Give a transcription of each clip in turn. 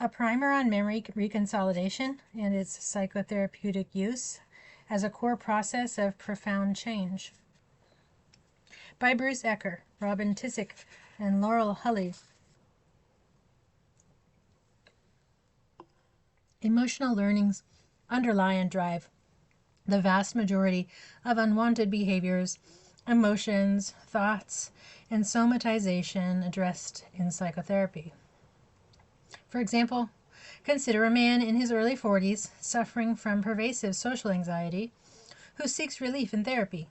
A primer on memory reconsolidation and its psychotherapeutic use as a core process of profound change. By Bruce Ecker, Robin Tissick, and Laurel Hulley. Emotional learnings underlie and drive the vast majority of unwanted behaviors, emotions, thoughts, and somatization addressed in psychotherapy. For example, consider a man in his early 40s suffering from pervasive social anxiety who seeks relief in therapy.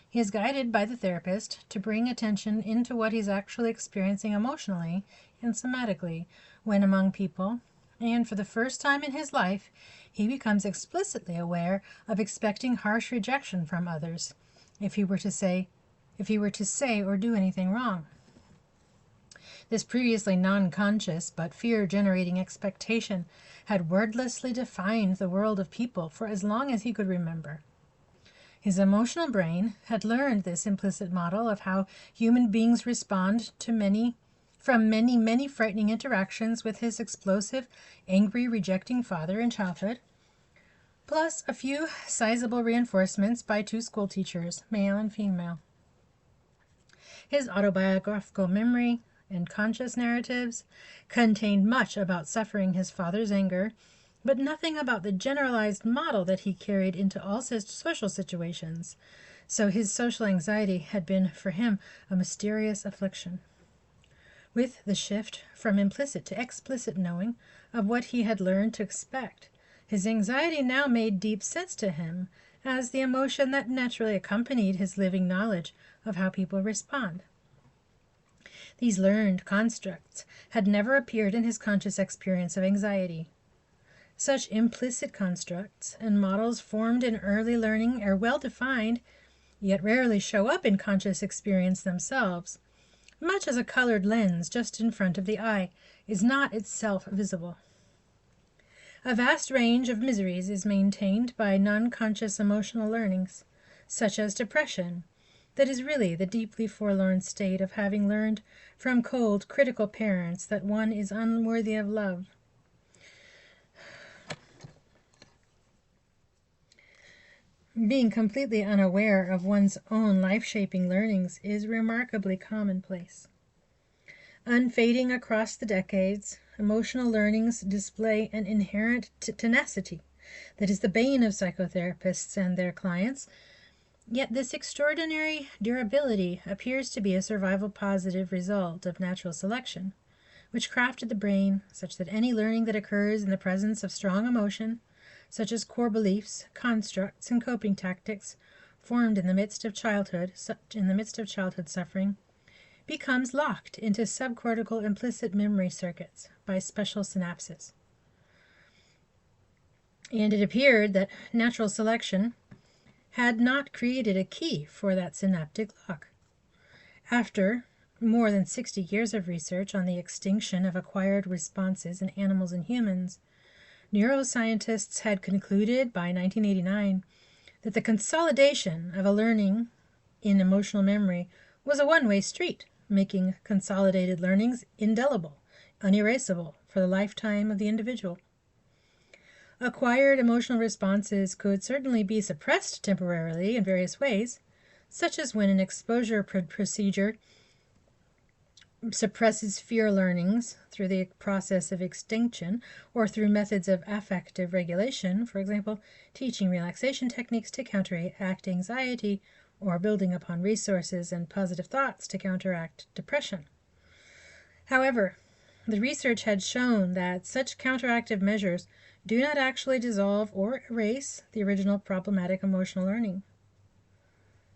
He is guided by the therapist to bring attention into what he's actually experiencing emotionally and somatically when among people, and for the first time in his life, he becomes explicitly aware of expecting harsh rejection from others if he were to say or do anything wrong. This previously non-conscious but fear-generating expectation had wordlessly defined the world of people for as long as he could remember. His emotional brain had learned this implicit model of how human beings respond to many frightening interactions with his explosive, angry, rejecting father in childhood, plus a few sizable reinforcements by 2 school teachers, male and female. His autobiographical memory and conscious narratives contained much about suffering his father's anger, but nothing about the generalized model that he carried into all social situations. So his social anxiety had been for him a mysterious affliction. With the shift from implicit to explicit knowing of what he had learned to expect, his anxiety now made deep sense to him as the emotion that naturally accompanied his living knowledge of how people respond. These learned constructs had never appeared in his conscious experience of anxiety. Such implicit constructs and models formed in early learning are well defined, yet rarely show up in conscious experience themselves, much as a colored lens just in front of the eye is not itself visible. A vast range of miseries is maintained by non-conscious emotional learnings, such as depression, that is really the deeply forlorn state of having learned from cold, critical parents that one is unworthy of love. Being completely unaware of one's own life-shaping learnings is remarkably commonplace. Unfading across the decades, emotional learnings display an inherent tenacity that is the bane of psychotherapists and their clients. Yet this extraordinary durability appears to be a survival positive result of natural selection, which crafted the brain such that any learning that occurs in the presence of strong emotion, such as core beliefs, constructs, and coping tactics formed in the midst of childhood suffering, becomes locked into subcortical implicit memory circuits by special synapses. And it appeared that natural selection had not created a key for that synaptic lock. After more than 60 years of research on the extinction of acquired responses in animals and humans, neuroscientists had concluded by 1989 that the consolidation of a learning in emotional memory was a one-way street, making consolidated learnings indelible, unerasable for the lifetime of the individual. Acquired emotional responses could certainly be suppressed temporarily in various ways, such as when an exposure procedure suppresses fear learnings through the process of extinction or through methods of affective regulation, for example, teaching relaxation techniques to counteract anxiety or building upon resources and positive thoughts to counteract depression. However, the research had shown that such counteractive measures do not actually dissolve or erase the original problematic emotional learning.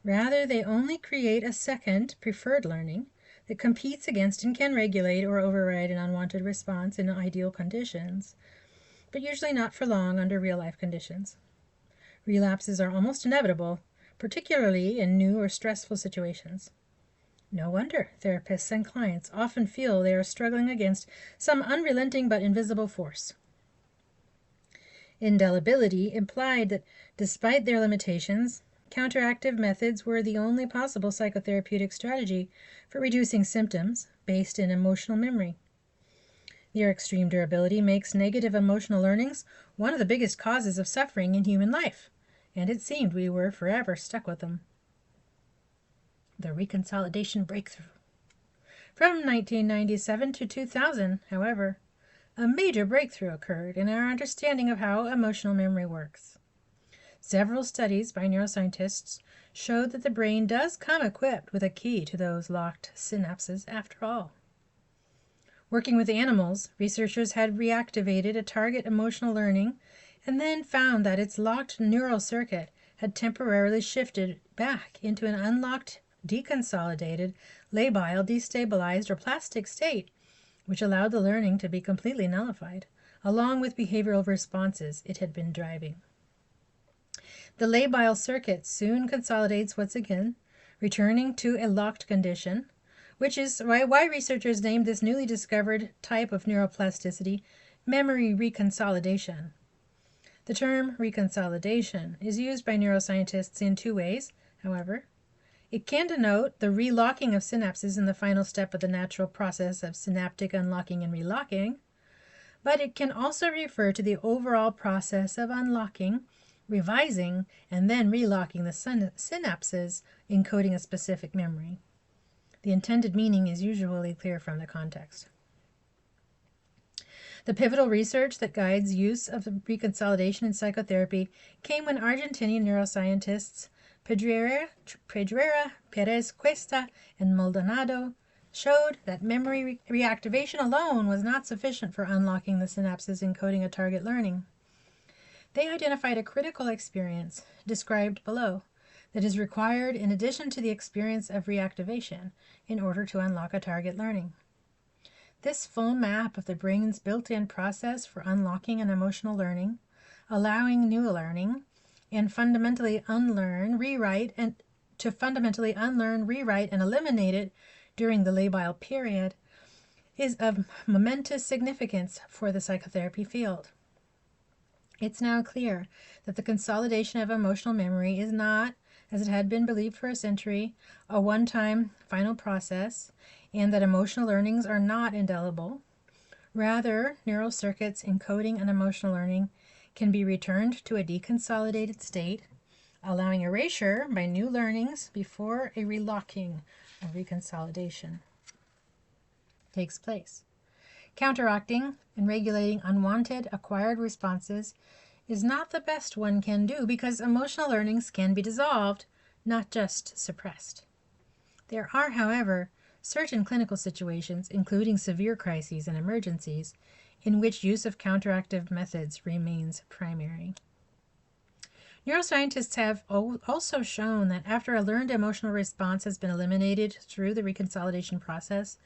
Rather, they only create a second, preferred learning that competes against and can regulate or override an unwanted response in ideal conditions, but usually not for long under real-life conditions. Relapses are almost inevitable, particularly in new or stressful situations. No wonder therapists and clients often feel they are struggling against some unrelenting but invisible force. Indelibility implied that, despite their limitations, counteractive methods were the only possible psychotherapeutic strategy for reducing symptoms based in emotional memory. Their extreme durability makes negative emotional learnings one of the biggest causes of suffering in human life, and it seemed we were forever stuck with them. The Reconsolidation breakthrough. From 1997 to 2000, however, a major breakthrough occurred in our understanding of how emotional memory works. Several studies by neuroscientists showed that the brain does come equipped with a key to those locked synapses after all. Working with animals, researchers had reactivated a target emotional learning and then found that its locked neural circuit had temporarily shifted back into an unlocked, deconsolidated, labile, destabilized, or plastic state, which allowed the learning to be completely nullified, along with behavioral responses it had been driving. The labile circuit soon consolidates once again, returning to a locked condition, which is why researchers named this newly discovered type of neuroplasticity memory reconsolidation. The term reconsolidation is used by neuroscientists in two ways, however. It can denote the relocking of synapses in the final step of the natural process of synaptic unlocking and relocking, but it can also refer to the overall process of unlocking, revising, and then relocking the synapses, encoding a specific memory. The intended meaning is usually clear from the context. The pivotal research that guides use of reconsolidation in psychotherapy came when Argentinian neuroscientists Pedrera, Perez Cuesta, and Maldonado showed that memory reactivation alone was not sufficient for unlocking the synapses encoding a target learning. They identified a critical experience, described below, that is required in addition to the experience of reactivation in order to unlock a target learning. This full map of the brain's built-in process for unlocking an emotional learning, allowing new learning, and fundamentally unlearn, rewrite, and eliminate it during the labile period, is of momentous significance for the psychotherapy field. It's now clear that the consolidation of emotional memory is not, as it had been believed for a century, a one-time final process, and that emotional learnings are not indelible. Rather, neural circuits encoding an emotional learning can be returned to a deconsolidated state, allowing erasure by new learnings before a relocking or reconsolidation takes place. Counteracting and regulating unwanted acquired responses is not the best one can do because emotional learnings can be dissolved, not just suppressed. There are, however, certain clinical situations, including severe crises and emergencies, in which use of counteractive methods remains primary. Neuroscientists have also shown that after a learned emotional response has been eliminated through the reconsolidation process,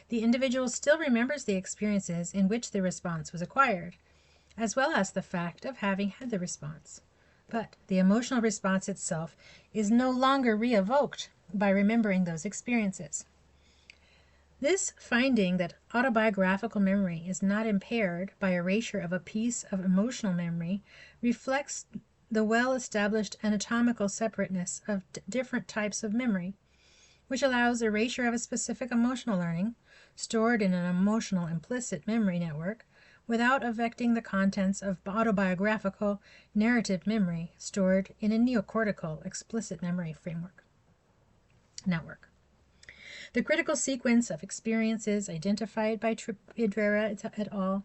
the individual still remembers the experiences in which the response was acquired, as well as the fact of having had the response. But the emotional response itself is no longer re-evoked by remembering those experiences. This finding that autobiographical memory is not impaired by erasure of a piece of emotional memory reflects the well-established anatomical separateness of different types of memory, which allows erasure of a specific emotional learning stored in an emotional implicit memory network without affecting the contents of autobiographical narrative memory stored in a neocortical explicit memory network. The critical sequence of experiences identified by Pedrera et al.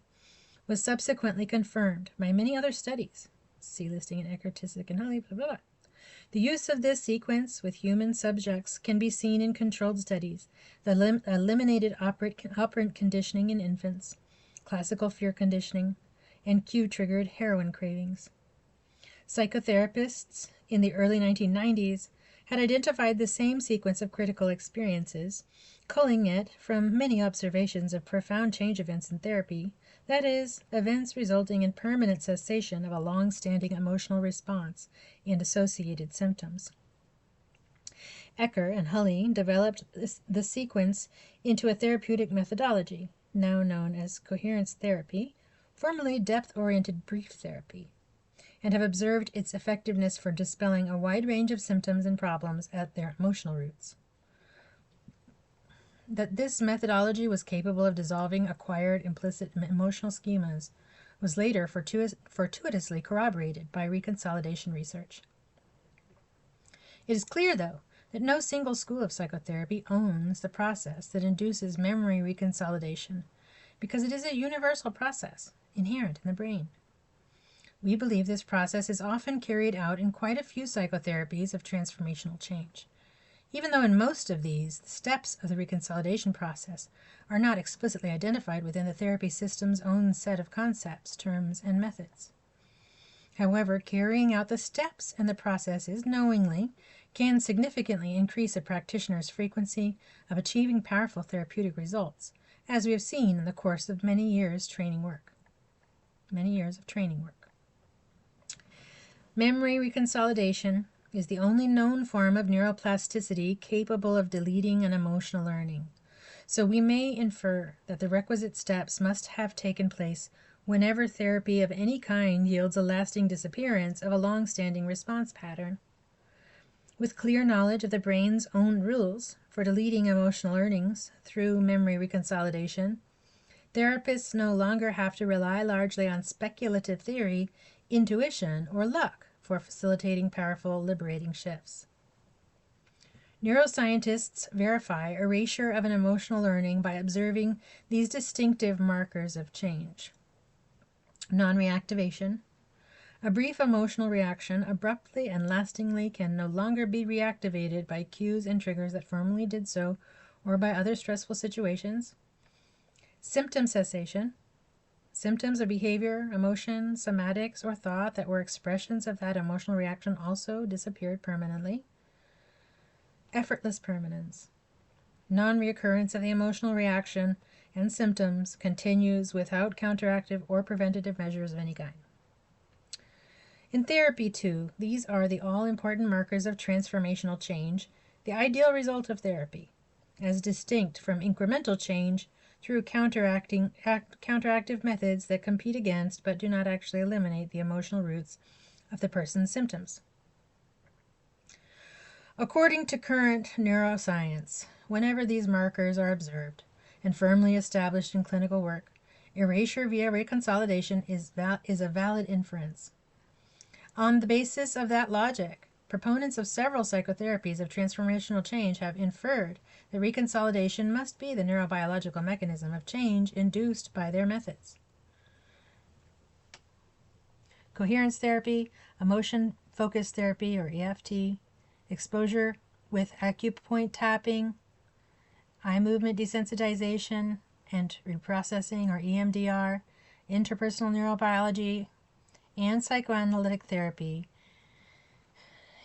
Was subsequently confirmed by many other studies. See listing in Ecker, and Hulley, blah, blah, blah. The use of this sequence with human subjects can be seen in controlled studies, the eliminated operant conditioning in infants, classical fear conditioning, and cue-triggered heroin cravings. Psychotherapists in the early 1990s had identified the same sequence of critical experiences, culling it from many observations of profound change events in therapy, that is, events resulting in permanent cessation of a long-standing emotional response and associated symptoms. Ecker and Hulley developed the sequence into a therapeutic methodology, now known as coherence therapy, formerly depth-oriented brief therapy, and have observed its effectiveness for dispelling a wide range of symptoms and problems at their emotional roots. that this methodology was capable of dissolving acquired implicit emotional schemas was later fortuitously corroborated by reconsolidation research. It is clear, though, that no single school of psychotherapy owns the process that induces memory reconsolidation, because it is a universal process inherent in the brain. We believe this process is often carried out in quite a few psychotherapies of transformational change, even though in most of these, the steps of the reconsolidation process are not explicitly identified within the therapy system's own set of concepts, terms, and methods. However, carrying out the steps and the processes knowingly can significantly increase a practitioner's frequency of achieving powerful therapeutic results, as we have seen in the course of many years of training work. Memory reconsolidation is the only known form of neuroplasticity capable of deleting an emotional learning. So we may infer that the requisite steps must have taken place whenever therapy of any kind yields a lasting disappearance of a long-standing response pattern. With clear knowledge of the brain's own rules for deleting emotional learnings through memory reconsolidation, therapists no longer have to rely largely on speculative theory, intuition, or luck for facilitating powerful, liberating shifts. Neuroscientists verify erasure of an emotional learning by observing these distinctive markers of change. Non-reactivation. A brief emotional reaction abruptly and lastingly can no longer be reactivated by cues and triggers that formerly did so, or by other stressful situations. Symptom cessation. Symptoms of behavior, emotion, somatics, or thought that were expressions of that emotional reaction also disappeared permanently. Effortless permanence. Non-reoccurrence of the emotional reaction and symptoms continues without counteractive or preventative measures of any kind. In therapy, too, these are the all-important markers of transformational change, the ideal result of therapy, as distinct from incremental change through counteractive methods that compete against but do not actually eliminate the emotional roots of the person's symptoms. According to current neuroscience, whenever these markers are observed and firmly established in clinical work, erasure via reconsolidation is a valid inference. On the basis of that logic, proponents of several psychotherapies of transformational change have inferred that reconsolidation must be the neurobiological mechanism of change induced by their methods. Coherence therapy, emotion-focused therapy, or EFT, exposure with acupoint tapping, eye movement desensitization and reprocessing, or EMDR, interpersonal neurobiology, and psychoanalytic therapy.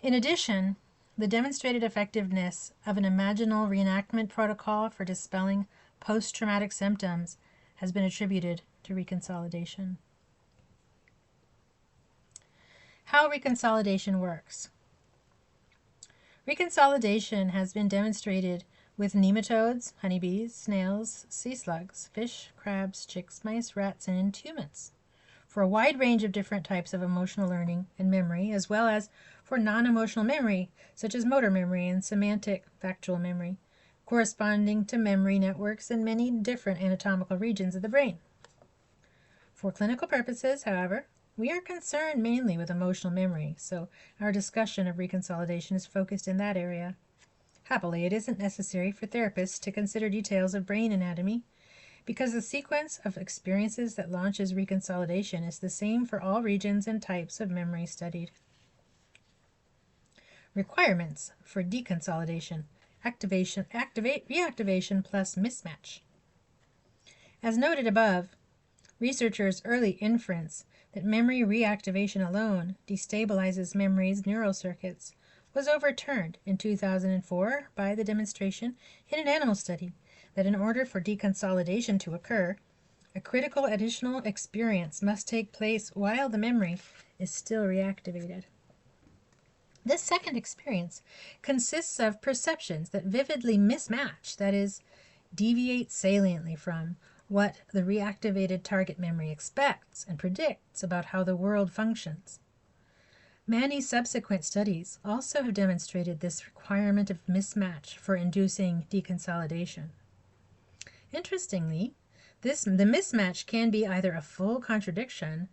In addition, the demonstrated effectiveness of an imaginal reenactment protocol for dispelling post-traumatic symptoms has been attributed to reconsolidation. How reconsolidation works. Reconsolidation has been demonstrated with nematodes, honeybees, snails, sea slugs, fish, crabs, chicks, mice, rats, and in humans, for a wide range of different types of emotional learning and memory, as well as for non-emotional memory, such as motor memory and semantic factual memory, corresponding to memory networks in many different anatomical regions of the brain. For clinical purposes, however, we are concerned mainly with emotional memory, so our discussion of reconsolidation is focused in that area. Happily, it isn't necessary for therapists to consider details of brain anatomy, because the sequence of experiences that launches reconsolidation is the same for all regions and types of memory studied. Requirements for deconsolidation: reactivation plus mismatch. As noted above, researchers' early inference that memory reactivation alone destabilizes memory's neural circuits was overturned in 2004 by the demonstration in an animal study that in order for deconsolidation to occur, a critical additional experience must take place while the memory is still reactivated. This second experience consists of perceptions that vividly mismatch, that is, deviate saliently from, what the reactivated target memory expects and predicts about how the world functions. Many subsequent studies also have demonstrated this requirement of mismatch for inducing deconsolidation. Interestingly, the mismatch can be either a full contradiction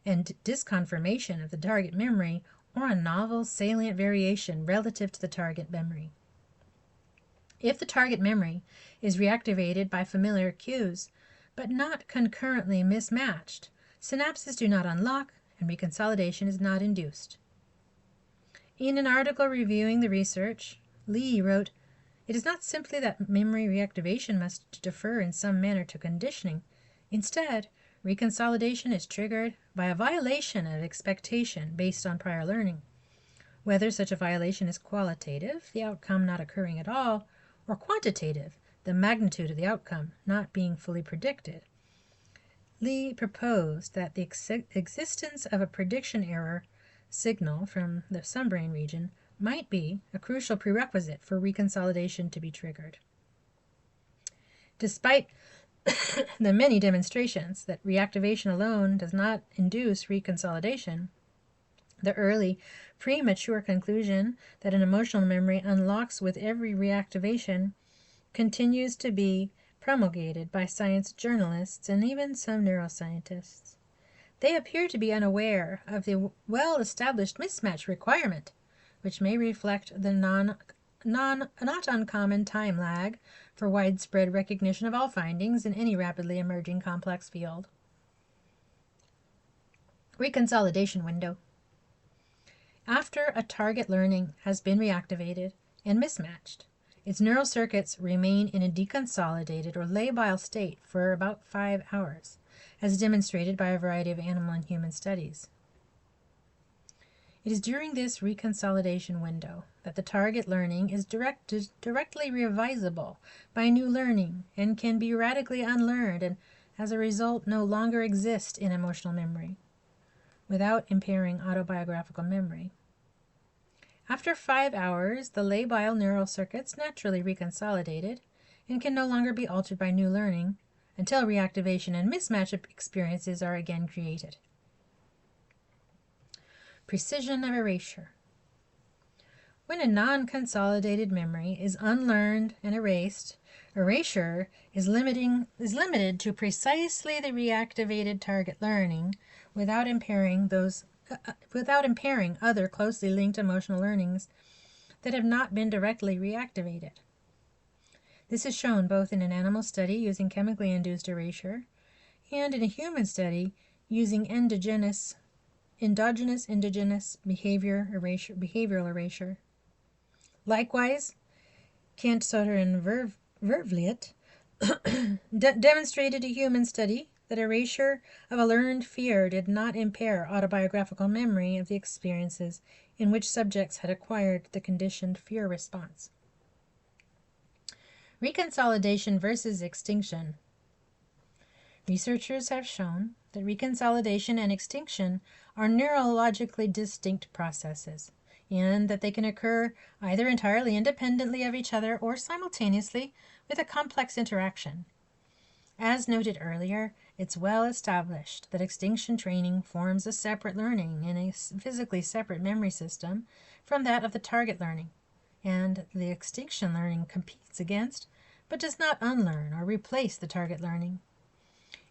and disconfirmation of the target memory, or a novel salient variation relative to the target memory. If the target memory is reactivated by familiar cues, but not concurrently mismatched, synapses do not unlock and reconsolidation is not induced. In an article reviewing the research, Lee wrote, "It is not simply that memory reactivation must defer in some manner to conditioning. Instead, reconsolidation is triggered by a violation of expectation based on prior learning. Whether such a violation is qualitative, the outcome not occurring at all, or quantitative, the magnitude of the outcome not being fully predicted." Lee proposed that the existence of a prediction error signal from the subbrain region might be a crucial prerequisite for reconsolidation to be triggered. Despite the many demonstrations that reactivation alone does not induce reconsolidation, the early, premature conclusion that an emotional memory unlocks with every reactivation continues to be promulgated by science journalists and even some neuroscientists. They appear to be unaware of the well-established mismatch requirement, which may reflect the not uncommon time lag for widespread recognition of all findings in any rapidly emerging complex field. Reconsolidation window. After a target learning has been reactivated and mismatched, its neural circuits remain in a deconsolidated or labile state for about 5 hours, as demonstrated by a variety of animal and human studies. It is during this reconsolidation window that the target learning is directly revisable by new learning and can be radically unlearned and, as a result, no longer exist in emotional memory, without impairing autobiographical memory. After 5 hours, the labile neural circuits naturally reconsolidated and can no longer be altered by new learning until reactivation and mismatch experiences are again created. Precision of erasure. When a non-consolidated memory is unlearned and erased, erasure is limited to precisely the reactivated target learning without impairing other closely linked emotional learnings that have not been directly reactivated. This is shown both in an animal study using chemically induced erasure and in a human study using endogenous behavioral erasure. Likewise, Kent, Sutter, and Vervliet demonstrated a human study that erasure of a learned fear did not impair autobiographical memory of the experiences in which subjects had acquired the conditioned fear response. Reconsolidation versus extinction. Researchers have shown that reconsolidation and extinction are neurologically distinct processes, and that they can occur either entirely independently of each other or simultaneously with a complex interaction. As noted earlier, it's well established that extinction training forms a separate learning in a physically separate memory system from that of the target learning, and the extinction learning competes against, but does not unlearn or replace the target learning.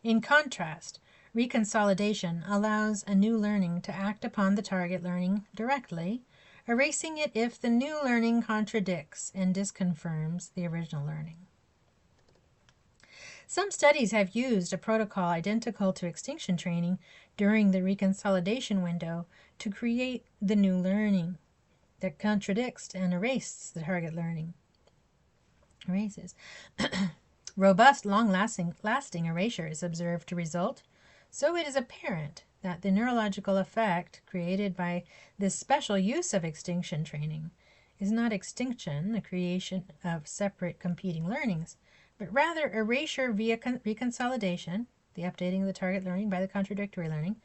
In contrast, reconsolidation allows a new learning to act upon the target learning directly, erasing it if the new learning contradicts and disconfirms the original learning. Some studies have used a protocol identical to extinction training during the reconsolidation window to create the new learning that contradicts and erases the target learning. Robust, long-lasting erasure is observed to result, so it is apparent that the neurological effect created by this special use of extinction training is not extinction, the creation of separate competing learnings, but rather erasure via reconsolidation, the updating of the target learning by the contradictory learning.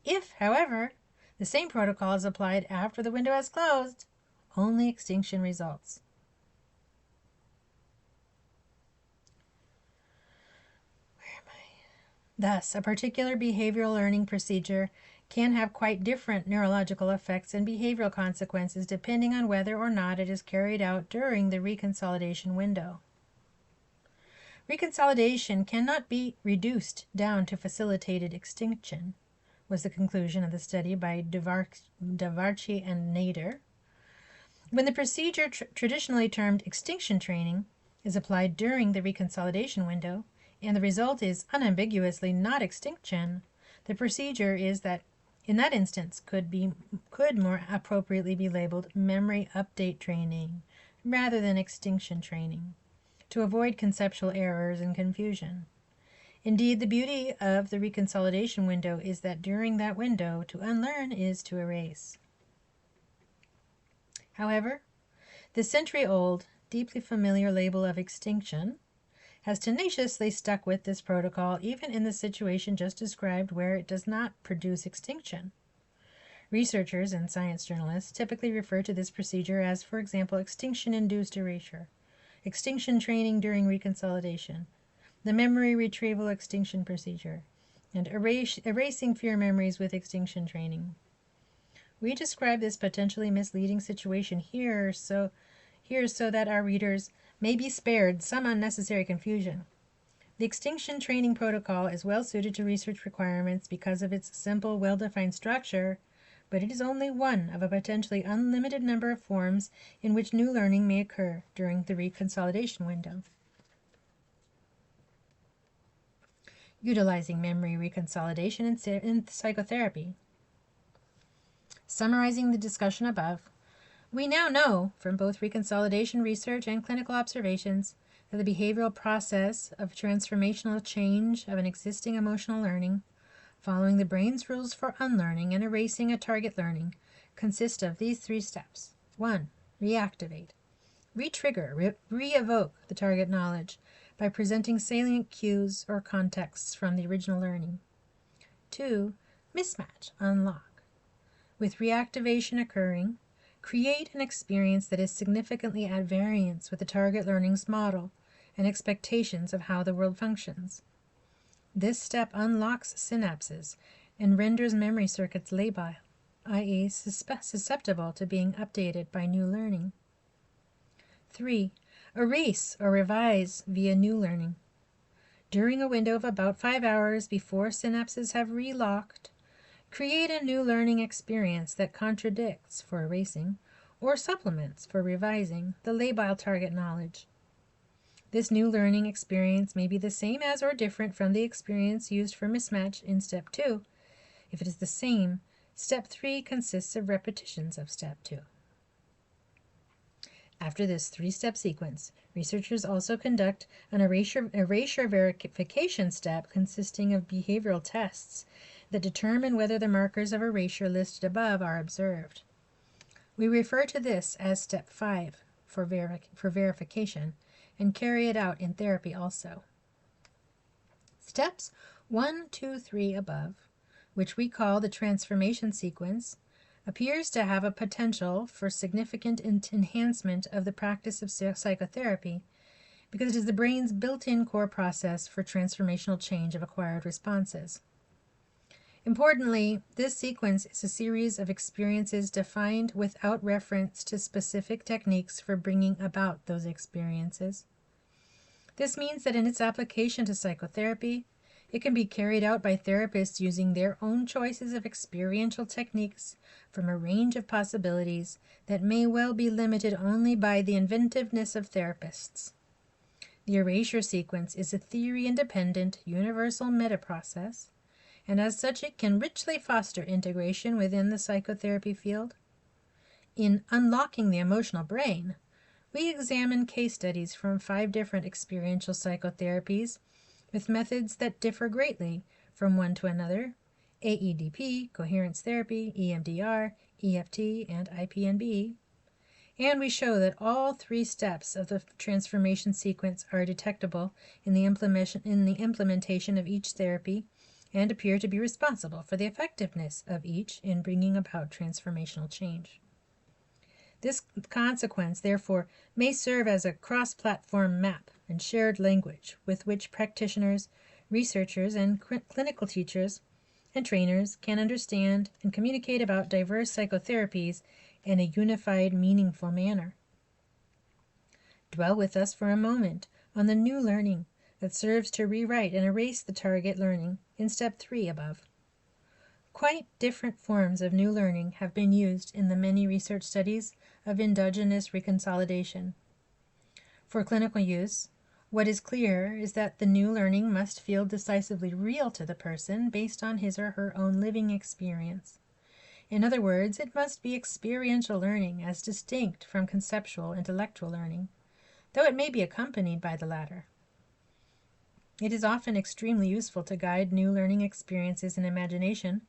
If, however, the same protocol is applied after the window has closed, only extinction results. Thus, a particular behavioral learning procedure can have quite different neurological effects and behavioral consequences depending on whether or not it is carried out during the reconsolidation window. Reconsolidation cannot be reduced down to facilitated extinction, was the conclusion of the study by Davarchi and Nader. When the procedure traditionally termed extinction training is applied during the reconsolidation window, and the result is unambiguously not extinction, the procedure is that in that instance could more appropriately be labeled memory update training rather than extinction training, to avoid conceptual errors and confusion. Indeed, the beauty of the reconsolidation window is that during that window, to unlearn is to erase. However, the century-old, deeply familiar label of extinction has tenaciously stuck with this protocol even in the situation just described where it does not produce extinction. Researchers and science journalists typically refer to this procedure as, for example, extinction-induced erasure, extinction training during reconsolidation, the memory retrieval extinction procedure, and erasing fear memories with extinction training. We describe this potentially misleading situation here so that our readers may be spared some unnecessary confusion. The extinction training protocol is well suited to research requirements because of its simple, well-defined structure, but it is only one of a potentially unlimited number of forms in which new learning may occur during the reconsolidation window. Utilizing memory reconsolidation in psychotherapy. Summarizing the discussion above, we now know from both reconsolidation research and clinical observations that the behavioral process of transformational change of an existing emotional learning, following the brain's rules for unlearning and erasing a target learning, consists of these 3 steps. 1. Reactivate. Re-trigger, re-evoke the target knowledge by presenting salient cues or contexts from the original learning. 2. Mismatch, unlock. With reactivation occurring, create an experience that is significantly at variance with the target learning's model and expectations of how the world functions. This step unlocks synapses and renders memory circuits labile, i.e. susceptible to being updated by new learning. 3. Erase or revise via new learning. During a window of about 5 hours before synapses have relocked, create a new learning experience that contradicts, for erasing, or supplements, for revising, the labile target knowledge. This new learning experience may be the same as or different from the experience used for mismatch in Step 2. If it is the same, Step 3 consists of repetitions of Step 2. After this 3-step sequence, researchers also conduct an erasure verification step consisting of behavioral tests that determine whether the markers of erasure listed above are observed. We refer to this as Step 5 for verification and carry it out in therapy also. Steps 1, 2, 3 above, which we call the transformation sequence, appears to have a potential for significant enhancement of the practice of psychotherapy because it is the brain's built-in core process for transformational change of acquired responses. Importantly, this sequence is a series of experiences defined without reference to specific techniques for bringing about those experiences. This means that in its application to psychotherapy, it can be carried out by therapists using their own choices of experiential techniques from a range of possibilities that may well be limited only by the inventiveness of therapists. The erasure sequence is a theory-independent, universal meta-process, and as such it can richly foster integration within the psychotherapy field. In Unlocking the Emotional Brain, we examine case studies from 5 different experiential psychotherapies with methods that differ greatly from one to another: AEDP, coherence therapy, EMDR, EFT, and IPNB. And we show that all 3 steps of the transformation sequence are detectable in the implementation of each therapy and appear to be responsible for the effectiveness of each in bringing about transformational change. This consequence, therefore, may serve as a cross-platform map and shared language with which practitioners, researchers, and clinical teachers and trainers can understand and communicate about diverse psychotherapies in a unified, meaningful manner. Dwell with us for a moment on the new learning that serves to rewrite and erase the target learning in step 3 above. Quite different forms of new learning have been used in the many research studies of endogenous reconsolidation. For clinical use, what is clear is that the new learning must feel decisively real to the person based on his or her own living experience. In other words, it must be experiential learning as distinct from conceptual intellectual learning, though it may be accompanied by the latter. It is often extremely useful to guide new learning experiences in imagination,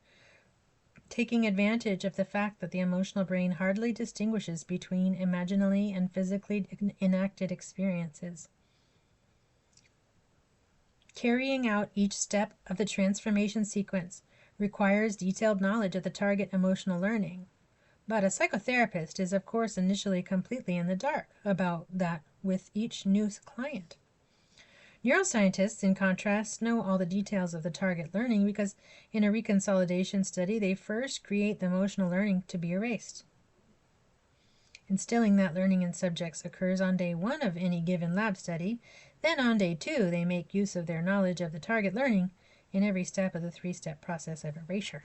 taking advantage of the fact that the emotional brain hardly distinguishes between imaginally and physically enacted experiences. Carrying out each step of the transformation sequence requires detailed knowledge of the target emotional learning, but a psychotherapist is of course initially completely in the dark about that with each new client. Neuroscientists, in contrast, know all the details of the target learning because in a reconsolidation study they first create the emotional learning to be erased. Instilling that learning in subjects occurs on day 1 of any given lab study. Then on day 2 they make use of their knowledge of the target learning in every step of the 3-step process of erasure.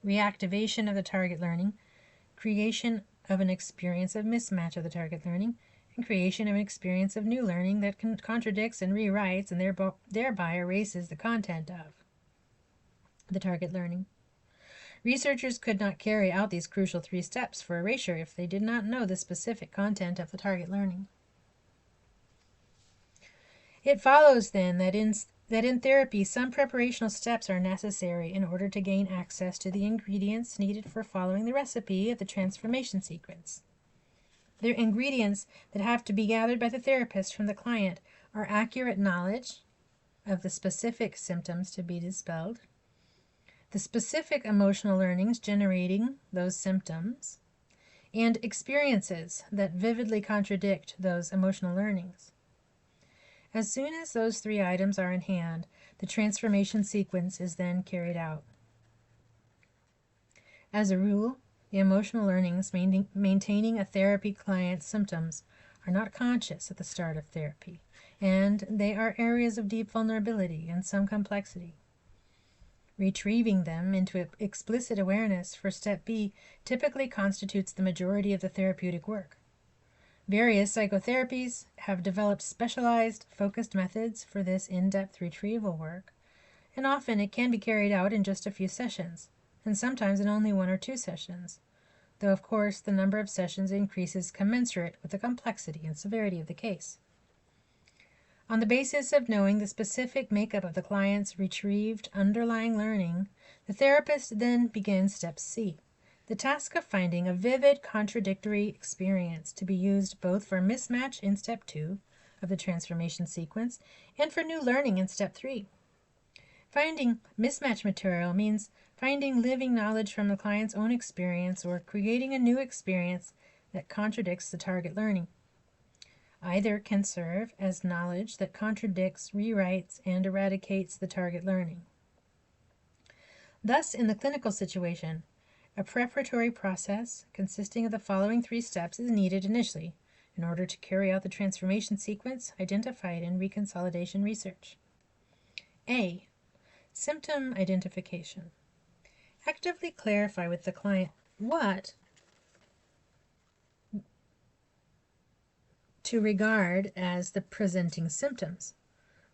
Reactivation of the target learning, creation of an experience of mismatch of the target learning, and creation of an experience of new learning that contradicts and rewrites and thereby erases the content of the target learning. Researchers could not carry out these crucial 3 steps for erasure if they did not know the specific content of the target learning. It follows then that in therapy some preparational steps are necessary in order to gain access to the ingredients needed for following the recipe of the transformation sequence. The ingredients that have to be gathered by the therapist from the client are accurate knowledge of the specific symptoms to be dispelled, the specific emotional learnings generating those symptoms, and experiences that vividly contradict those emotional learnings. As soon as those 3 items are in hand, the transformation sequence is then carried out. As a rule, the emotional learnings maintaining a therapy client's symptoms are not conscious at the start of therapy, and they are areas of deep vulnerability and some complexity. Retrieving them into explicit awareness for step B typically constitutes the majority of the therapeutic work. Various psychotherapies have developed specialized, focused methods for this in-depth retrieval work, and often it can be carried out in just a few sessions, and sometimes in only 1 or 2 sessions, though of course the number of sessions increases commensurate with the complexity and severity of the case. On the basis of knowing the specific makeup of the client's retrieved underlying learning, the therapist then begins step C, the task of finding a vivid contradictory experience to be used both for mismatch in step 2 of the transformation sequence and for new learning in step 3. Finding mismatch material means finding living knowledge from the client's own experience or creating a new experience that contradicts the target learning. Either can serve as knowledge that contradicts, rewrites, and eradicates the target learning. Thus, in the clinical situation, a preparatory process consisting of the following 3 steps is needed initially in order to carry out the transformation sequence identified in reconsolidation research. A. Symptom identification. Actively clarify with the client what to regard as the presenting symptoms,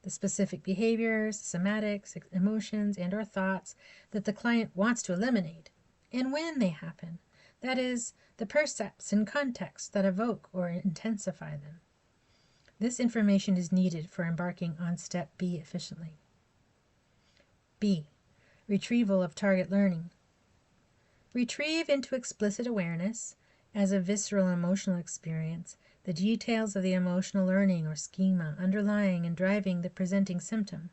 the specific behaviors, somatics, emotions, and or thoughts that the client wants to eliminate, and when they happen, that is, the percepts and contexts that evoke or intensify them. This information is needed for embarking on step B efficiently. B. Retrieval of target learning. Retrieve into explicit awareness, as a visceral emotional experience, the details of the emotional learning or schema underlying and driving the presenting symptom.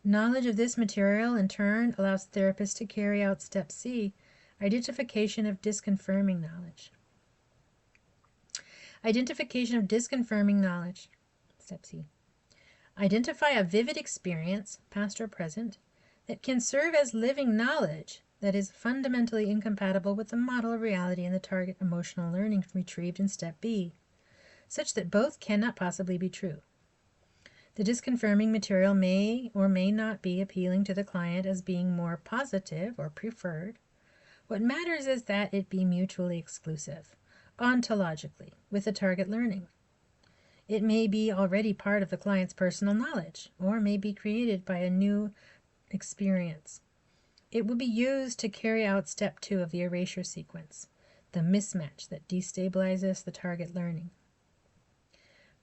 Knowledge of this material, in turn, allows the therapist to carry out step C, identification of disconfirming knowledge. Identification of disconfirming knowledge. Step C. Identify a vivid experience, past or present, that can serve as living knowledge that is fundamentally incompatible with the model of reality and the target emotional learning retrieved in step B, such that both cannot possibly be true. The disconfirming material may or may not be appealing to the client as being more positive or preferred. What matters is that it be mutually exclusive, ontologically, with the target learning. It may be already part of the client's personal knowledge, or may be created by a new experience. It will be used to carry out step 2 of the erasure sequence, the mismatch that destabilizes the target learning.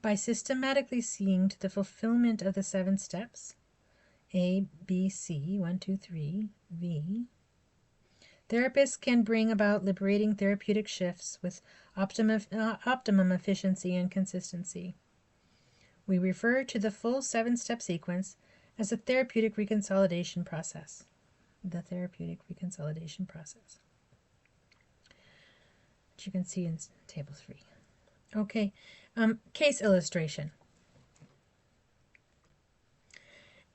By systematically seeing to the fulfillment of the 7 steps, A, B, C, 1, 2, 3, V, therapists can bring about liberating therapeutic shifts with optimum efficiency and consistency. We refer to the full 7-step sequence as the therapeutic reconsolidation process. The therapeutic reconsolidation process, which you can see in table 3. Okay, case illustration.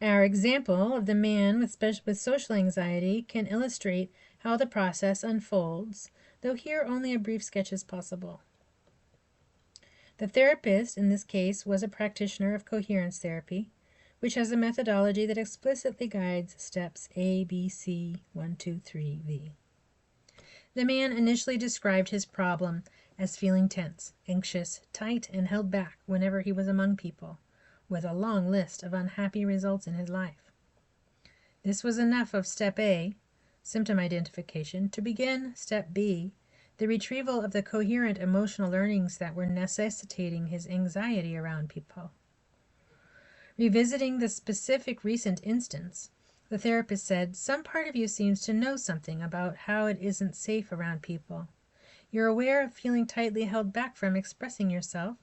Our example of the man with social anxiety can illustrate how the process unfolds, though here only a brief sketch is possible. The therapist in this case was a practitioner of coherence therapy, which has a methodology that explicitly guides steps A, B, C, 1, 2, 3, V. The man initially described his problem as feeling tense, anxious, tight, and held back whenever he was among people, with a long list of unhappy results in his life. This was enough of step A, symptom identification, to begin step B, the retrieval of the coherent emotional learnings that were necessitating his anxiety around people. Revisiting the specific recent instance, the therapist said, "Some part of you seems to know something about how it isn't safe around people. You're aware of feeling tightly held back from expressing yourself.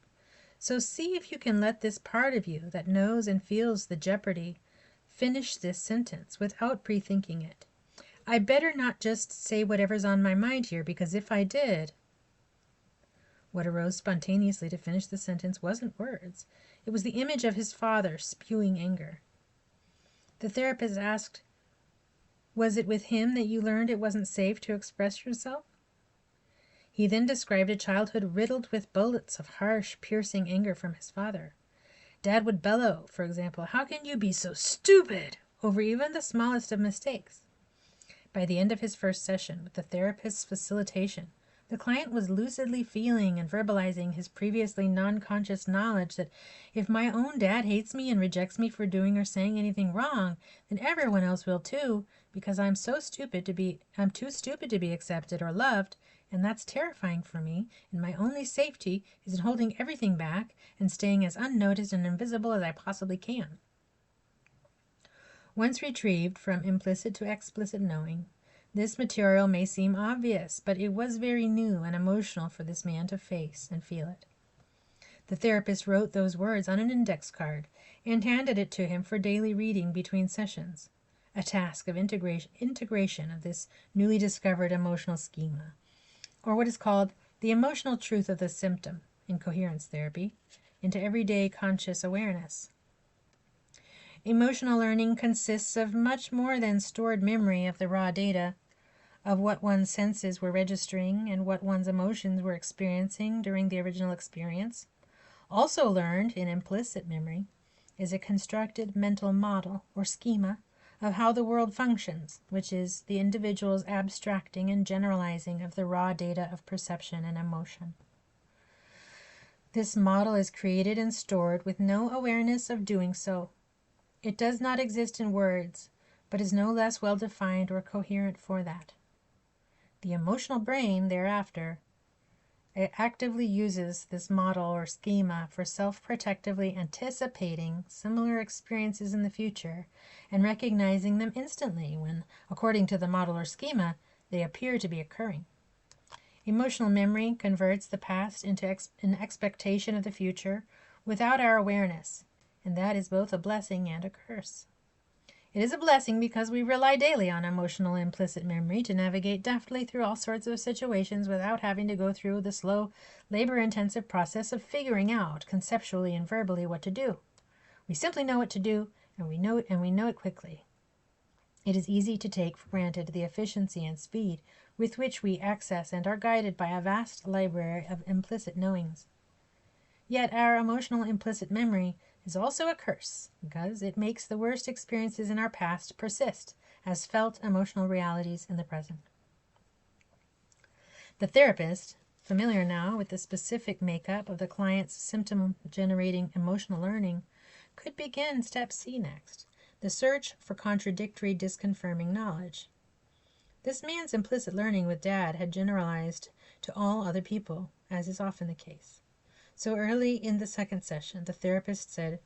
So see if you can let this part of you that knows and feels the jeopardy finish this sentence without pre-thinking it. I better not just say whatever's on my mind here, because if I did..." What arose spontaneously to finish the sentence wasn't words. It was the image of his father spewing anger. The therapist asked, "Was it with him that you learned it wasn't safe to express yourself?" He then described a childhood riddled with bullets of harsh, piercing anger from his father. Dad would bellow, for example, "How can you be so stupid?" over even the smallest of mistakes. By the end of his first session, with the therapist's facilitation, the client was lucidly feeling and verbalizing his previously non-conscious knowledge that if my own dad hates me and rejects me for doing or saying anything wrong, then everyone else will too, because I'm too stupid to be accepted or loved, and that's terrifying for me, and my only safety is in holding everything back and staying as unnoticed and invisible as I possibly can. Once retrieved from implicit to explicit knowing, this material may seem obvious, but it was very new and emotional for this man to face and feel it. The therapist wrote those words on an index card and handed it to him for daily reading between sessions, a task of integration of this newly discovered emotional schema, or what is called the emotional truth of the symptom in coherence therapy, into everyday conscious awareness. Emotional learning consists of much more than stored memory of the raw data, of what one's senses were registering and what one's emotions were experiencing during the original experience. Also learned in implicit memory is a constructed mental model or schema of how the world functions, which is the individual's abstracting and generalizing of the raw data of perception and emotion. This model is created and stored with no awareness of doing so. It does not exist in words, but is no less well defined or coherent for that. The emotional brain, thereafter, actively uses this model or schema for self-protectively anticipating similar experiences in the future and recognizing them instantly when, according to the model or schema, they appear to be occurring. Emotional memory converts the past into an expectation of the future without our awareness, and that is both a blessing and a curse. It is a blessing because we rely daily on emotional implicit memory to navigate deftly through all sorts of situations without having to go through the slow, labor-intensive process of figuring out conceptually and verbally what to do. We simply know what to do, and we know it quickly. It is easy to take for granted the efficiency and speed with which we access and are guided by a vast library of implicit knowings. Yet our emotional implicit memory is also a curse, because it makes the worst experiences in our past persist as felt emotional realities in the present. The therapist, familiar now with the specific makeup of the client's symptom-generating emotional learning, could begin step C next, the search for contradictory disconfirming knowledge. This man's implicit learning with Dad had generalized to all other people, as is often the case. So early in the second session, the therapist said,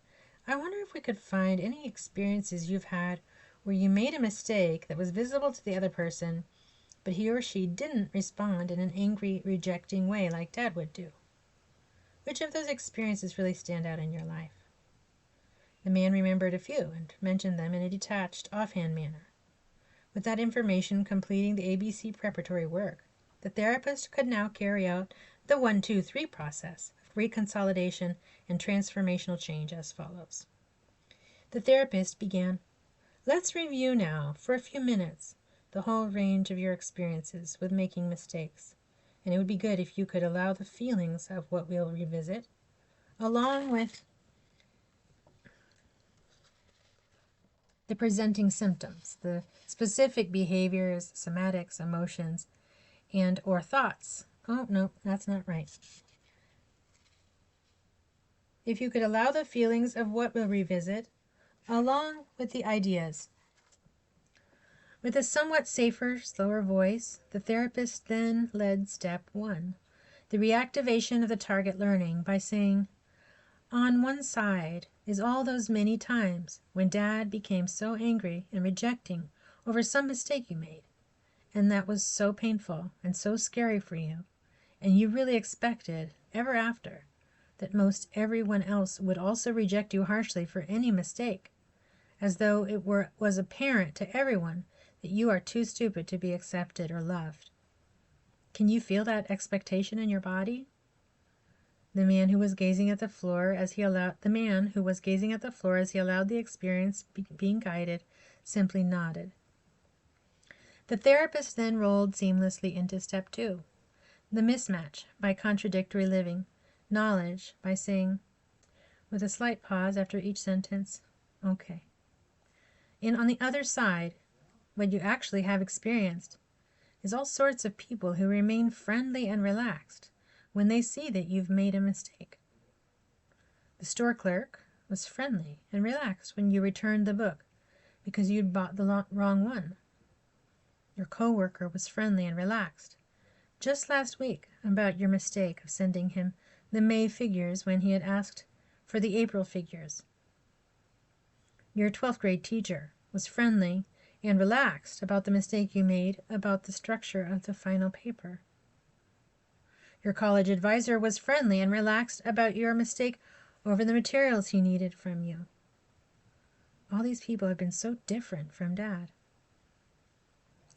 "I wonder if we could find any experiences you've had where you made a mistake that was visible to the other person, but he or she didn't respond in an angry, rejecting way like Dad would do. Which of those experiences really stand out in your life?" The man remembered a few and mentioned them in a detached, offhand manner. With that information completing the ABC preparatory work, the therapist could now carry out the 1-2-3 process of reconsolidation and transformational change as follows. The therapist began, "Let's review now, for a few minutes, the whole range of your experiences with making mistakes. And it would be good if you could allow the feelings of what we'll revisit, along with the presenting symptoms, the specific behaviors, somatics, emotions, and or thoughts." Oh, no, that's not right. If you could allow the feelings of what we'll revisit, along with the ideas. With a somewhat safer, slower voice, the therapist then led step 1, the reactivation of the target learning, by saying, "On one side is all those many times when Dad became so angry and rejecting over some mistake you made, and that was so painful and so scary for you, and you really expected, ever after, that most everyone else would also reject you harshly for any mistake, as though it was apparent to everyone that you are too stupid to be accepted or loved. Can you feel that expectation in your body?" The man who was gazing at the floor as he allowed the experience being guided simply nodded. The therapist then rolled seamlessly into step 2, the mismatch by contradictory living, knowledge, by saying, with a slight pause after each sentence, "Okay. And on the other side, what you actually have experienced is all sorts of people who remain friendly and relaxed when they see that you've made a mistake. The store clerk was friendly and relaxed when you returned the book because you'd bought the wrong one. Your coworker was friendly and relaxed just last week about your mistake of sending him the May figures when he had asked for the April figures. Your 12th grade teacher was friendly and relaxed about the mistake you made about the structure of the final paper. Your college advisor was friendly and relaxed about your mistake over the materials he needed from you. All these people have been so different from Dad."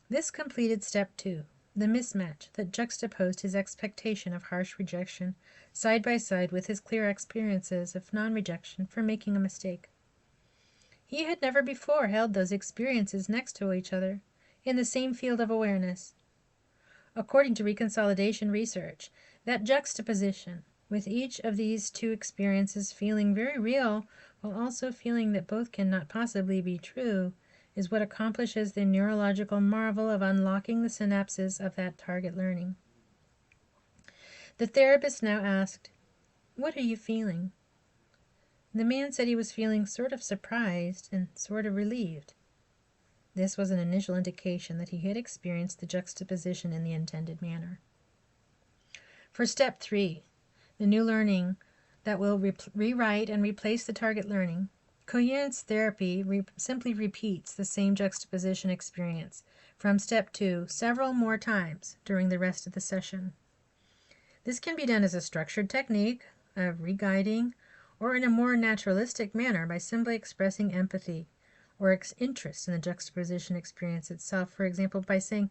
This completed step 2, the mismatch that juxtaposed his expectation of harsh rejection side by side with his clear experiences of non-rejection for making a mistake. He had never before held those experiences next to each other in the same field of awareness. According to Reconsolidation research, that juxtaposition, with each of these two experiences feeling very real while also feeling that both cannot possibly be true, is what accomplishes the neurological marvel of unlocking the synapses of that target learning. The therapist now asked, "What are you feeling?" The man said he was feeling sort of surprised and sort of relieved. This was an initial indication that he had experienced the juxtaposition in the intended manner. For step 3, the new learning that will rewrite and replace the target learning, coherence therapy simply repeats the same juxtaposition experience from step 2 several more times during the rest of the session. This can be done as a structured technique of re-guiding, or in a more naturalistic manner by simply expressing empathy or interest in the juxtaposition experience itself, for example, by saying,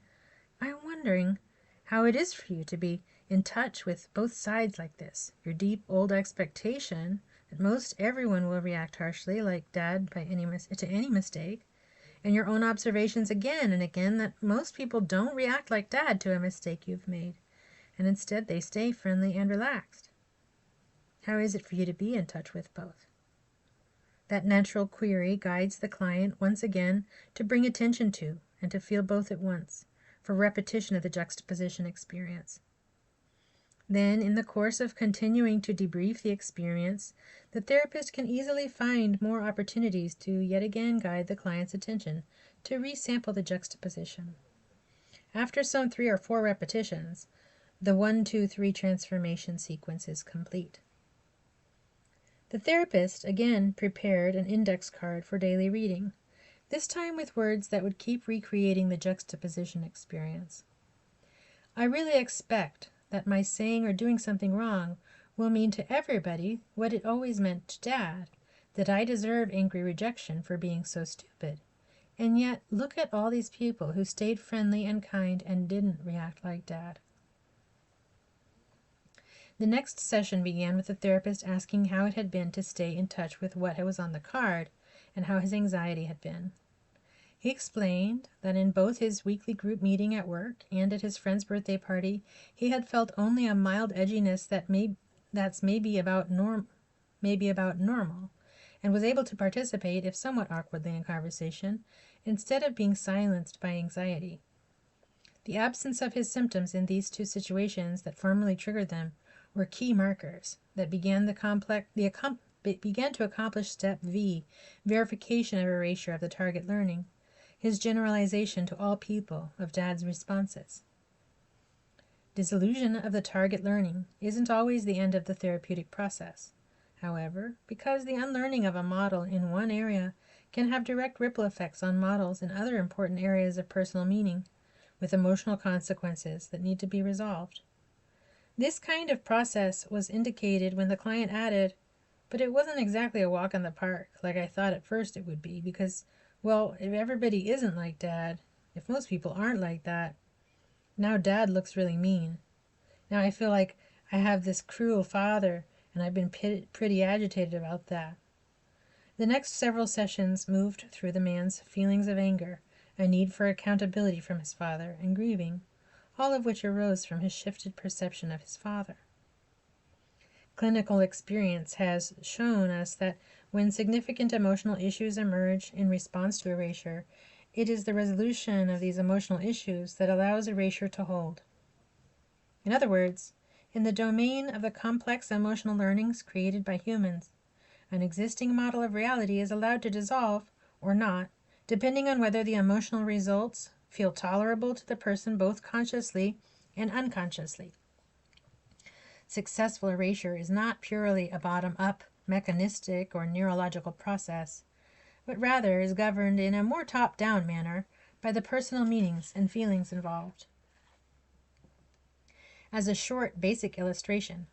"I'm wondering how it is for you to be in touch with both sides like this, your deep old expectation that most everyone will react harshly like Dad to any mistake, and your own observations again and again that most people don't react like Dad to a mistake you've made, and instead they stay friendly and relaxed. How is it for you to be in touch with both? That natural query guides the client once again to bring attention to and to feel both at once, for repetition of the juxtaposition experience. Then, in the course of continuing to debrief the experience, the therapist can easily find more opportunities to yet again guide the client's attention to resample the juxtaposition. After some 3 or 4 repetitions, the 1, 2, 3 transformation sequence is complete. The therapist again prepared an index card for daily reading, this time with words that would keep recreating the juxtaposition experience. I really expect that my saying or doing something wrong will mean to everybody what it always meant to Dad, that I deserve angry rejection for being so stupid. And yet, look at all these people who stayed friendly and kind and didn't react like Dad. The next session began with the therapist asking how it had been to stay in touch with what was on the card and how his anxiety had been. He explained that in both his weekly group meeting at work and at his friend's birthday party, he had felt only a mild edginess that's maybe about normal, and was able to participate, if somewhat awkwardly, in conversation, instead of being silenced by anxiety. The absence of his symptoms in these 2 situations that formerly triggered them were key markers that began to accomplish step V, verification of erasure of the target learning, his generalization to all people of Dad's responses. Dissolution of the target learning isn't always the end of the therapeutic process. However, because the unlearning of a model in one area can have direct ripple effects on models in other important areas of personal meaning, with emotional consequences that need to be resolved. This kind of process was indicated when the client added, "But it wasn't exactly a walk in the park like I thought at first it would be, because, well, if everybody isn't like Dad, if most people aren't like that, now Dad looks really mean. Now I feel like I have this cruel father, and I've been pretty agitated about that." The next several sessions moved through the man's feelings of anger, a need for accountability from his father, and grieving, all of which arose from his shifted perception of his father. Clinical experience has shown us that when significant emotional issues emerge in response to erasure, it is the resolution of these emotional issues that allows erasure to hold. In other words, in the domain of the complex emotional learnings created by humans, an existing model of reality is allowed to dissolve or not, depending on whether the emotional results feel tolerable to the person both consciously and unconsciously. Successful erasure is not purely a bottom-up, mechanistic, or neurological process, but rather is governed in a more top-down manner by the personal meanings and feelings involved. As a short, basic illustration,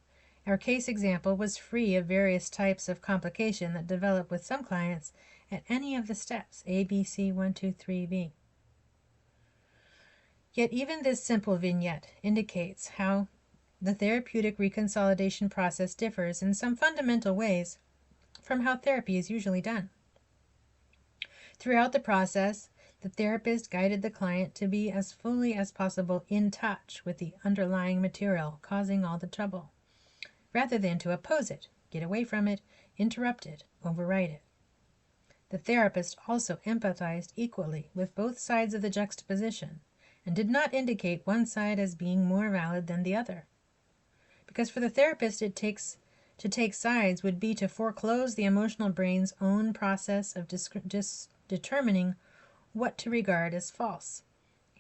our case example was free of various types of complication that develop with some clients at any of the steps A, B, C, 1, 2, 3, B. Yet even this simple vignette indicates how the therapeutic reconsolidation process differs in some fundamental ways from how therapy is usually done. Throughout the process, the therapist guided the client to be as fully as possible in touch with the underlying material causing all the trouble, rather than to oppose it, get away from it, interrupt it, override it. The therapist also empathized equally with both sides of the juxtaposition and did not indicate one side as being more valid than the other. Because for the therapist, to take sides would be to foreclose the emotional brain's own process of determining what to regard as false,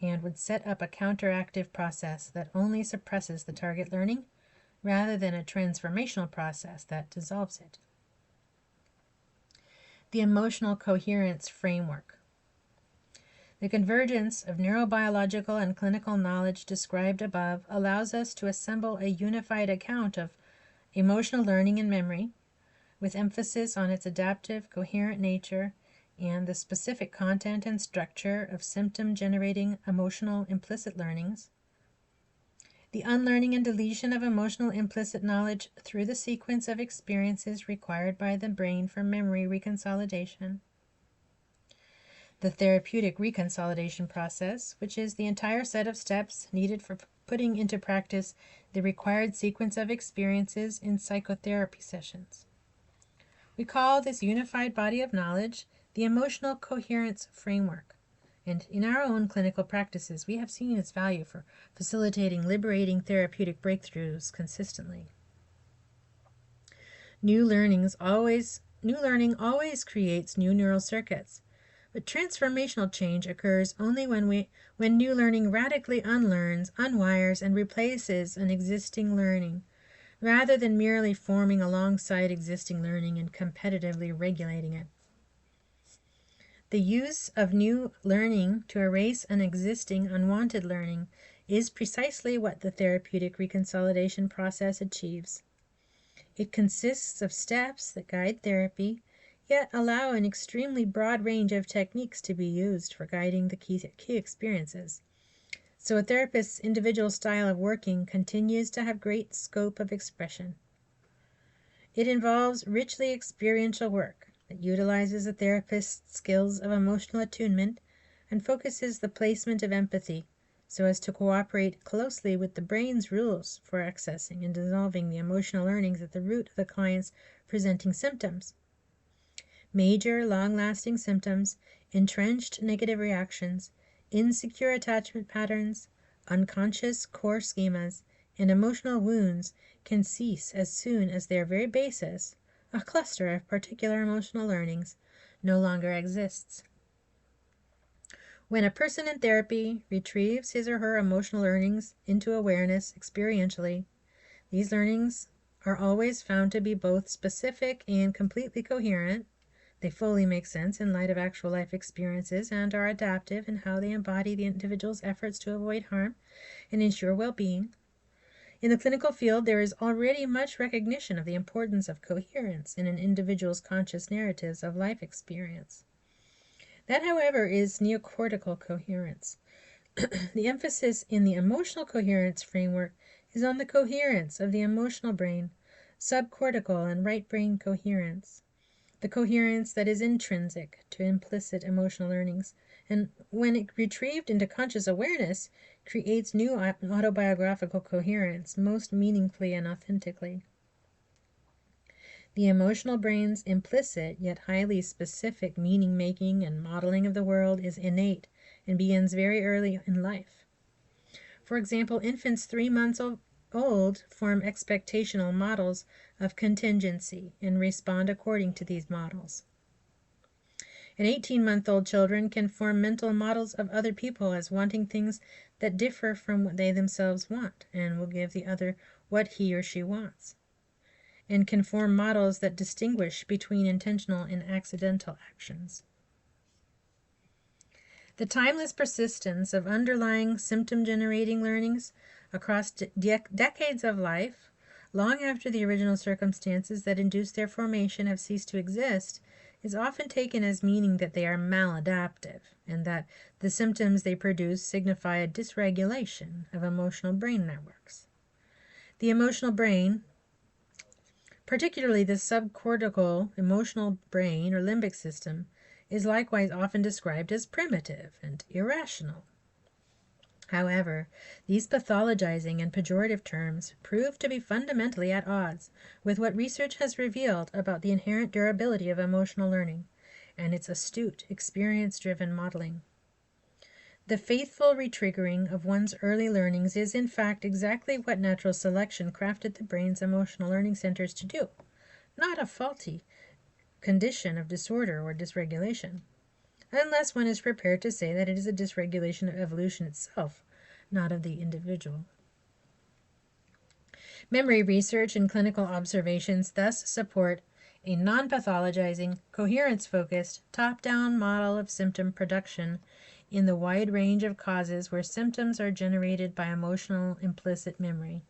and would set up a counteractive process that only suppresses the target learning rather than a transformational process that dissolves it. The emotional coherence framework. The convergence of neurobiological and clinical knowledge described above allows us to assemble a unified account of emotional learning and memory, with emphasis on its adaptive, coherent nature and the specific content and structure of symptom-generating emotional implicit learnings, the unlearning and deletion of emotional implicit knowledge through the sequence of experiences required by the brain for memory reconsolidation, the therapeutic reconsolidation process, which is the entire set of steps needed for putting into practice the required sequence of experiences in psychotherapy sessions. We call this unified body of knowledge the emotional coherence framework. And in our own clinical practices, we have seen its value for facilitating liberating therapeutic breakthroughs consistently. New learning always creates new neural circuits, but transformational change occurs only when new learning radically unlearns, unwires, and replaces an existing learning, rather than merely forming alongside existing learning and competitively regulating it. The use of new learning to erase an existing unwanted learning is precisely what the therapeutic reconsolidation process achieves. It consists of steps that guide therapy, yet allow an extremely broad range of techniques to be used for guiding the key experiences. So a therapist's individual style of working continues to have great scope of expression. It involves richly experiential work that utilizes a therapist's skills of emotional attunement and focuses the placement of empathy so as to cooperate closely with the brain's rules for accessing and dissolving the emotional learnings at the root of the client's presenting symptoms. Major, long-lasting symptoms, entrenched negative reactions, insecure attachment patterns, unconscious core schemas, and emotional wounds can cease as soon as their very basis, a cluster of particular emotional learnings, no longer exists. When a person in therapy retrieves his or her emotional learnings into awareness experientially, these learnings are always found to be both specific and completely coherent. They fully make sense in light of actual life experiences and are adaptive in how they embody the individual's efforts to avoid harm and ensure well-being. In the clinical field, there is already much recognition of the importance of coherence in an individual's conscious narratives of life experience. That, however, is neocortical coherence. The emphasis in the emotional coherence framework is on the coherence of the emotional brain, subcortical and right brain coherence, the coherence that is intrinsic to implicit emotional learnings, and when it retrieved into conscious awareness, creates new autobiographical coherence most meaningfully and authentically. The emotional brain's implicit yet highly specific meaning making and modeling of the world is innate and begins very early in life. For example, infants 3 months old form expectational models of contingency and respond according to these models. And 18-month-old children can form mental models of other people as wanting things that differ from what they themselves want, and will give the other what he or she wants, and can form models that distinguish between intentional and accidental actions. The timeless persistence of underlying symptom-generating learnings across decades of life, long after the original circumstances that induced their formation have ceased to exist, is often taken as meaning that they are maladaptive, and that the symptoms they produce signify a dysregulation of emotional brain networks. The emotional brain, particularly the subcortical emotional brain or limbic system, is likewise often described as primitive and irrational. However, these pathologizing and pejorative terms prove to be fundamentally at odds with what research has revealed about the inherent durability of emotional learning and its astute, experience-driven modeling. The faithful retriggering of one's early learnings is, in fact, exactly what natural selection crafted the brain's emotional learning centers to do, not a faulty condition of disorder or dysregulation, unless one is prepared to say that it is a dysregulation of evolution itself, not of the individual. Memory research and clinical observations thus support a non-pathologizing, coherence-focused, top-down model of symptom production in the wide range of causes where symptoms are generated by emotional implicit memory.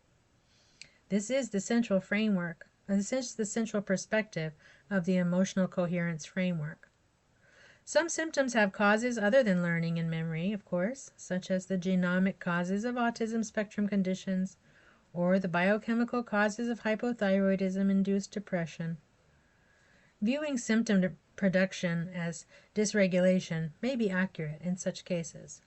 This is the central framework, this is the central perspective of the emotional coherence framework. Some symptoms have causes other than learning and memory, of course, such as the genomic causes of autism spectrum conditions or the biochemical causes of hypothyroidism-induced depression. Viewing symptom production as dysregulation may be accurate in such cases.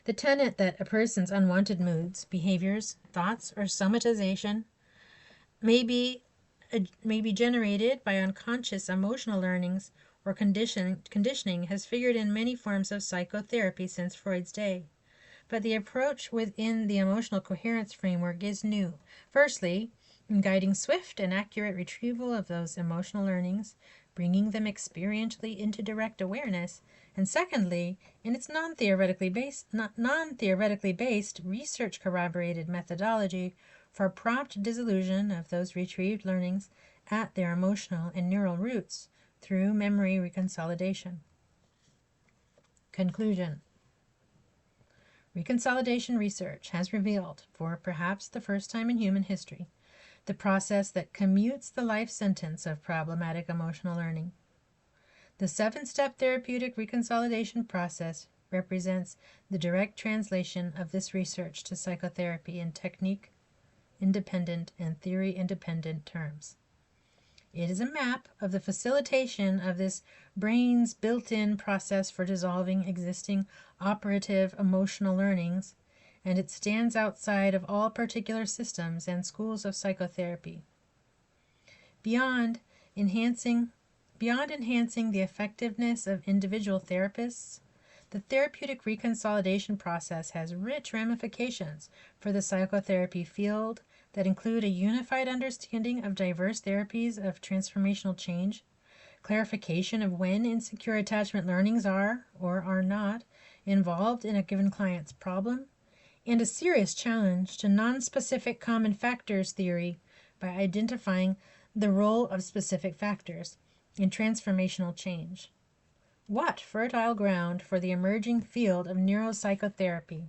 The tenet that a person's unwanted moods, behaviors, thoughts, or somatization may be generated by unconscious emotional learnings or conditioning has figured in many forms of psychotherapy since Freud's day. But the approach within the emotional coherence framework is new. Firstly, in guiding swift and accurate retrieval of those emotional learnings, bringing them experientially into direct awareness, and secondly, in its non-theoretically based research corroborated methodology for prompt dissolution of those retrieved learnings at their emotional and neural roots through memory reconsolidation. Conclusion. Reconsolidation research has revealed, for perhaps the first time in human history, the process that commutes the life sentence of problematic emotional learning. The 7-step therapeutic reconsolidation process represents the direct translation of this research to psychotherapy in technique-independent and theory-independent terms. It is a map of the facilitation of this brain's built-in process for dissolving existing operative emotional learnings, and it stands outside of all particular systems and schools of psychotherapy. Beyond enhancing the effectiveness of individual therapists, the therapeutic reconsolidation process has rich ramifications for the psychotherapy field that include a unified understanding of diverse therapies of transformational change, clarification of when insecure attachment learnings are or are not involved in a given client's problem, and a serious challenge to non-specific common factors theory by identifying the role of specific factors in transformational change. What fertile ground for the emerging field of neuropsychotherapy!